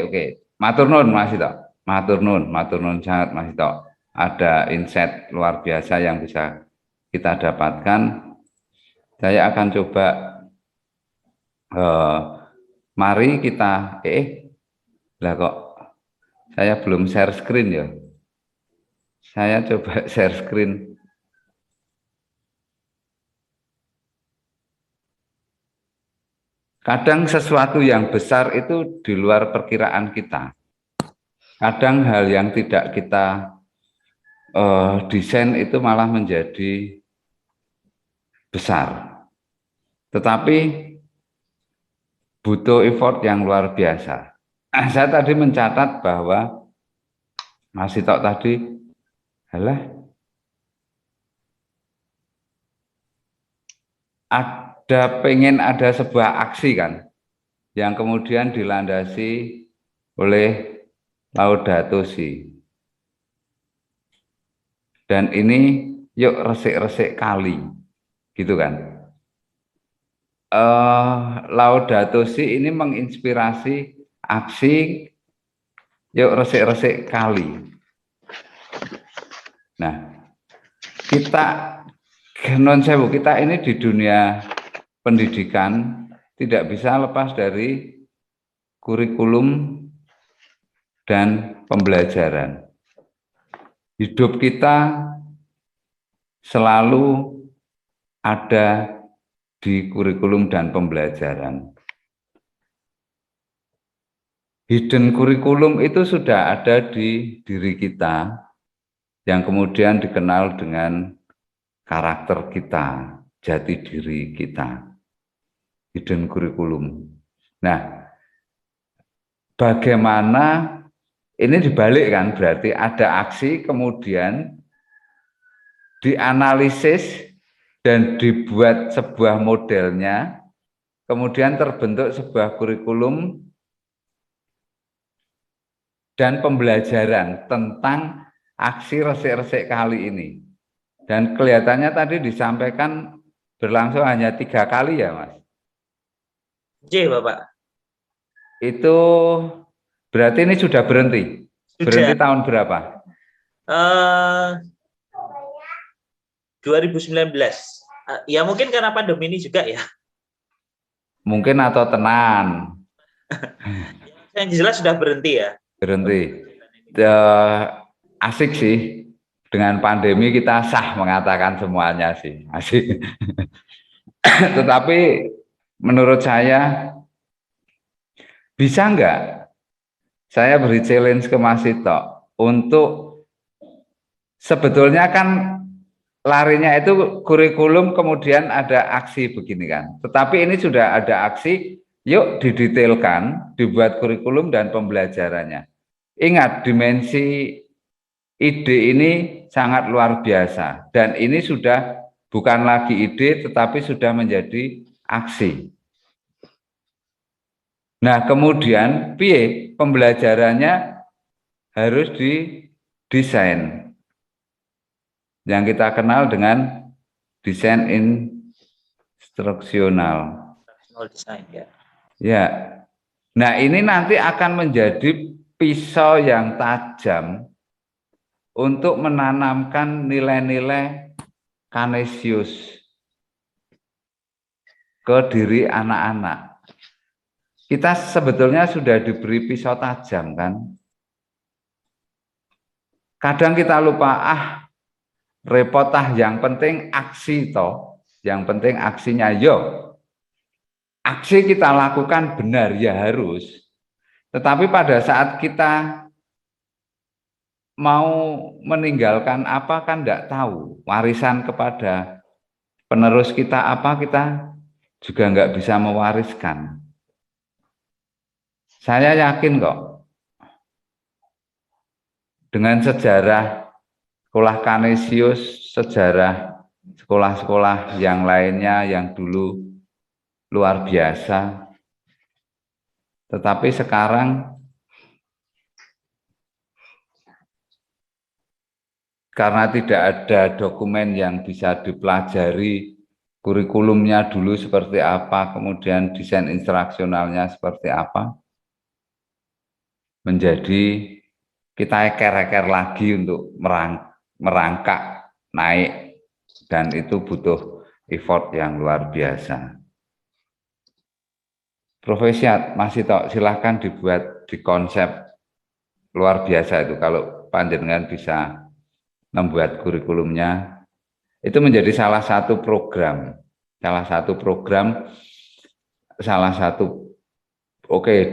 oke. Matur nuwun Mas Ito. Matur nuwun sangat Mas Ito. Ada insight luar biasa yang bisa kita dapatkan. Saya akan coba mari kita lah kok saya belum share screen ya. Saya coba share screen. Kadang sesuatu yang besar itu di luar perkiraan kita. Kadang hal yang tidak kita desain itu malah menjadi besar. Tetapi butuh effort yang luar biasa. Saya tadi mencatat bahwa Mas Ito tadi, pengen ada sebuah aksi kan, yang kemudian dilandasi oleh Laudato Si. Dan ini yuk resik-resik kali, gitu kan. Laudato Si ini menginspirasi aksi yuk resik-resik kali. Nah, kita ini di dunia pendidikan tidak bisa lepas dari kurikulum dan pembelajaran. Hidup kita selalu ada di kurikulum dan pembelajaran. Hidden kurikulum itu sudah ada di diri kita, yang kemudian dikenal dengan karakter kita, jati diri kita. Hidden kurikulum. Nah, bagaimana ini dibalik kan, berarti ada aksi kemudian dianalisis dan dibuat sebuah modelnya, kemudian terbentuk sebuah kurikulum dan pembelajaran tentang aksi resik-resik kali ini. Dan kelihatannya tadi disampaikan berlangsung hanya 3 kali ya, Mas? Iya, Bapak. Itu berarti ini sudah berhenti? Berhenti tahun berapa? 2019. Ya mungkin karena pandemi ini juga ya. Mungkin atau tenan. Yang jelas sudah berhenti ya. Berhenti. Asik sih. dengan pandemi kita sah mengatakan semuanya sih, masih. Tetapi menurut saya bisa enggak saya beri challenge ke Mas Ito untuk sebetulnya kan larinya itu kurikulum kemudian ada aksi begini kan. Tetapi ini sudah ada aksi, yuk didetailkan, dibuat kurikulum dan pembelajarannya. Ingat dimensi ide ini sangat luar biasa dan ini sudah bukan lagi ide tetapi sudah menjadi aksi. Nah, kemudian pembelajarannya harus didesain yang kita kenal dengan desain instruksional. Design, ya. Ya. Nah, ini nanti akan menjadi pisau yang tajam untuk menanamkan nilai-nilai Kanisius ke diri anak-anak. Kita sebetulnya sudah diberi pisau tajam kan. Kadang kita lupa, repot yang penting aksi toh. Yang penting aksinya, aksi kita lakukan benar ya harus. Tetapi pada saat kita mau meninggalkan apa kan tidak tahu, warisan kepada penerus kita apa, kita juga nggak bisa mewariskan. Saya yakin kok dengan sejarah sekolah Kanisius, sejarah sekolah-sekolah yang lainnya yang dulu luar biasa, tetapi sekarang karena tidak ada dokumen yang bisa dipelajari, kurikulumnya dulu seperti apa, kemudian desain instruksionalnya seperti apa, menjadi kita eker-eker lagi untuk merangkak naik, dan itu butuh effort yang luar biasa. Profesiat, Mas Ito, silahkan dibuat di konsep luar biasa itu kalau panjenengan bisa membuat kurikulumnya, itu menjadi salah satu program,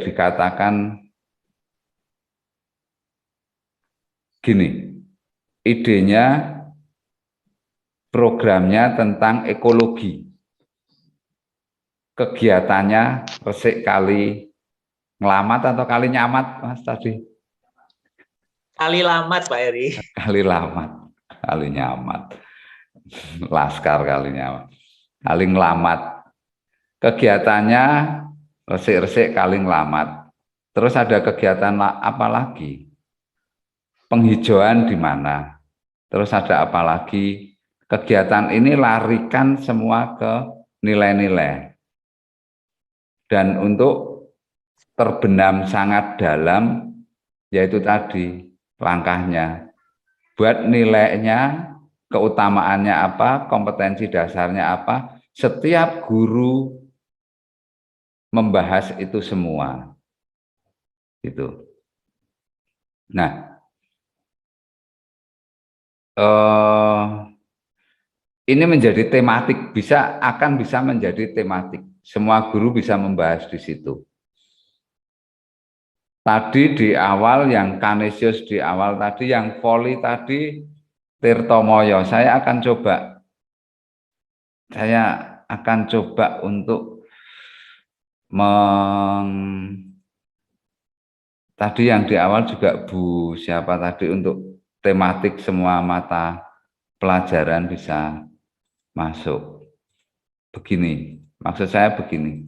dikatakan gini, idenya programnya tentang ekologi, kegiatannya resik kali ngelamat atau kali nyamat, Mas tadi? Kali lamat, Pak Heri. Kali lamat, kali nyamat, laskar kali nyamat, kali ngelamat. Kegiatannya resik-resik kali ngelamat. Terus ada kegiatan apa lagi? Penghijauan di mana? Terus ada apa lagi? Kegiatan ini larikan semua ke nilai-nilai. Dan untuk terbenam sangat dalam, yaitu tadi langkahnya, buat nilainya, keutamaannya apa, kompetensi dasarnya apa, setiap guru membahas itu semua. Gitu. Nah, ini menjadi tematik, akan bisa menjadi tematik. Semua guru bisa membahas di situ. Tadi di awal yang Kanisius di awal tadi, yang voli tadi Tirtomoyo, saya akan coba untuk tadi yang di awal juga Bu siapa tadi, untuk tematik semua mata pelajaran bisa masuk. Begini, maksud saya begini.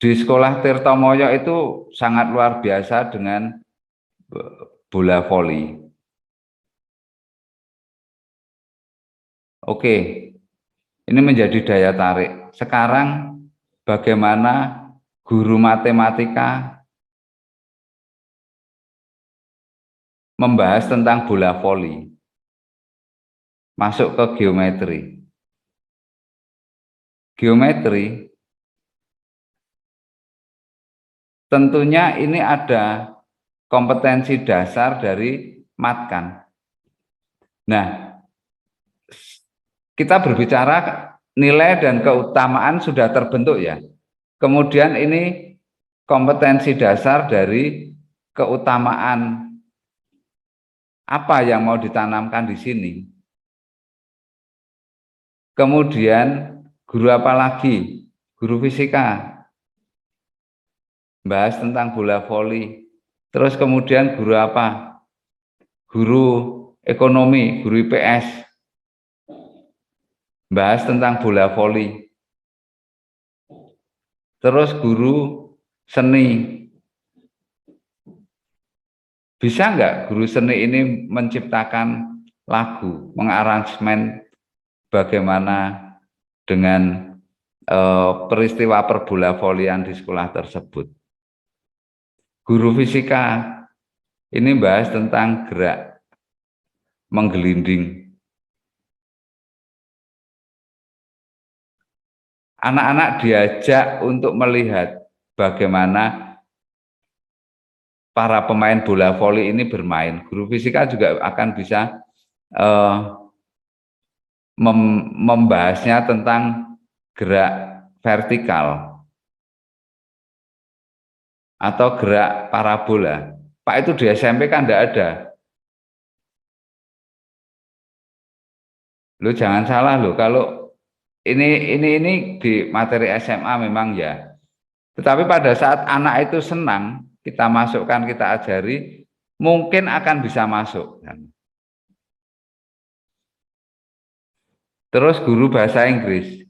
Di sekolah Tirtomoyo itu sangat luar biasa dengan bola voli. Oke, ini menjadi daya tarik. Sekarang bagaimana guru matematika membahas tentang bola voli, masuk ke geometri. Geometri tentunya ini ada kompetensi dasar dari matkan. Nah, kita berbicara nilai dan keutamaan sudah terbentuk ya. Kemudian ini kompetensi dasar dari keutamaan apa yang mau ditanamkan di sini. Kemudian guru apa lagi? Guru fisika. Bahas tentang bola voli. Terus kemudian guru apa? Guru ekonomi, guru IPS. Bahas tentang bola voli. Terus guru seni. Bisa nggak guru seni ini menciptakan lagu, mengaransemen bagaimana dengan peristiwa perbola volian di sekolah tersebut. Guru fisika ini bahas tentang gerak menggelinding. Anak-anak diajak untuk melihat bagaimana para pemain bola voli ini bermain. Guru fisika juga akan bisa membahasnya tentang gerak vertikal atau gerak parabola. Pak, itu di SMP kan tidak ada. Lu jangan salah loh, kalau ini di materi SMA memang ya. Tetapi pada saat anak itu senang, kita masukkan, kita ajari, mungkin akan bisa masuk. Terus guru bahasa Inggris.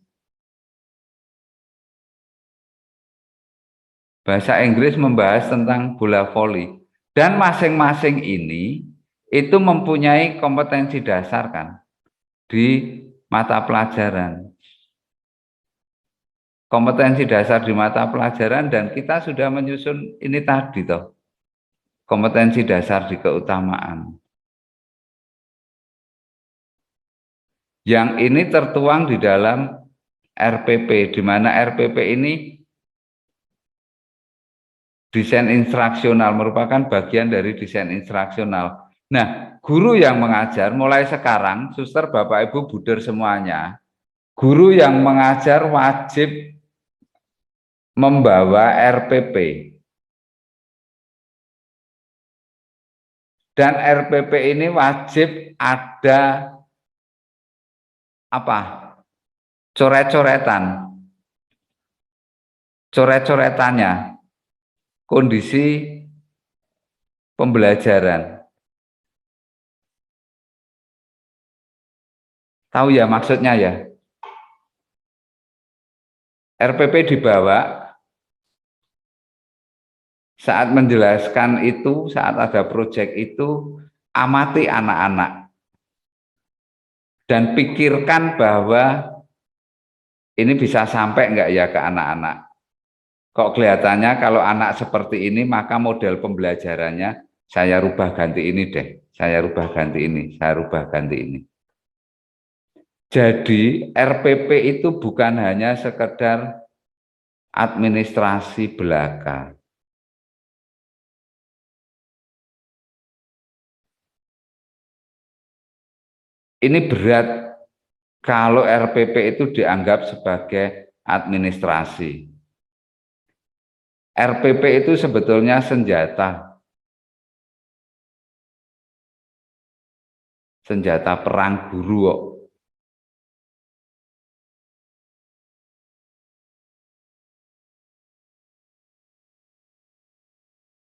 Bahasa Inggris membahas tentang bola voli. Dan masing-masing ini itu mempunyai kompetensi dasar kan di mata pelajaran. Kompetensi dasar di mata pelajaran, dan kita sudah menyusun ini tadi toh. Kompetensi dasar di keutamaan. Yang ini tertuang di dalam RPP, di mana RPP ini desain instruksional, merupakan bagian dari desain instruksional. Nah, guru yang mengajar mulai sekarang, suster, bapak, ibu, buder semuanya, guru yang mengajar wajib membawa RPP. Dan RPP ini wajib ada apa? Coret-coretan. Coret-coretannya. Kondisi pembelajaran. Tahu ya maksudnya ya? RPP dibawa saat menjelaskan itu, saat ada proyek itu, amati anak-anak. Dan pikirkan bahwa ini bisa sampai enggak ya ke anak-anak. Kok kelihatannya kalau anak seperti ini, maka model pembelajarannya saya rubah ganti ini deh, saya rubah ganti ini, saya rubah ganti ini. Jadi RPP itu bukan hanya sekedar administrasi belaka. Ini berat kalau RPP itu dianggap sebagai administrasi. RPP itu sebetulnya senjata. Senjata perang guru kok.